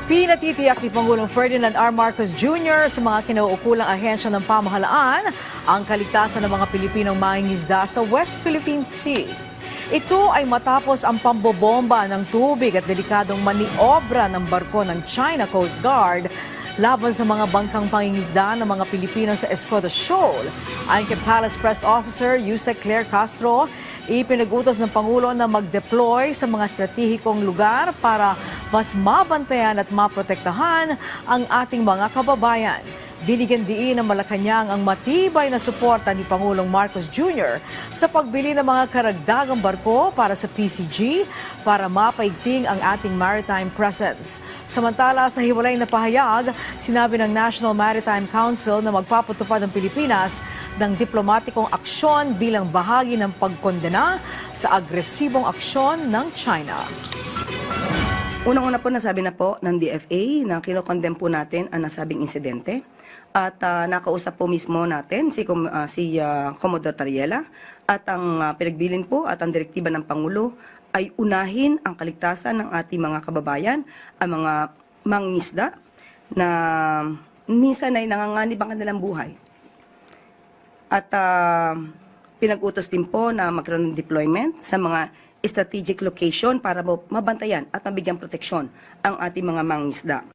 Pinatitiyak ni Pangulong Ferdinand R. Marcos Jr. sa mga kinauukulang ahensya ng pamahalaan ang kaligtasan ng mga Pilipinong mangingisda sa West Philippine Sea. Ito ay matapos ang pambobomba ng tubig at delikadong maniobra ng barko ng China Coast Guard laban sa mga bangkang pangingisda ng mga Pilipino sa Escoto Shoal. Ayon kay Palace Press Officer Yusek Claire Castro, ipinag-utos ng Pangulo na mag-deploy sa mga estratehikong lugar para mas mabantayan at maprotektahan ang ating mga kababayan. Binigyan diin ng Malacanang ang matibay na suporta ni Pangulong Marcos Jr. sa pagbili ng mga karagdagang barko para sa PCG para mapaigting ang ating maritime presence. Samantala, sa hiwalay na pahayag, sinabi ng National Maritime Council na magpapatupad ang Pilipinas ng diplomatikong aksyon bilang bahagi ng pagkondena sa agresibong aksyon ng China. Unang-una po nasabi na po ng DFA na kinokondem po natin ang nasabing insidente at nakausap po mismo natin si Commodore Tariela at ang pinagbilin po at ang direktiba ng Pangulo ay unahin ang kaligtasan ng ating mga kababayan, ang mga mangingisda na minsan ay nanganganib ang kanilang buhay. At pinag-utos din po na magkaroon ng deployment sa mga strategic location para mabantayan at mabigyan proteksyon ang ating mga mangingisda.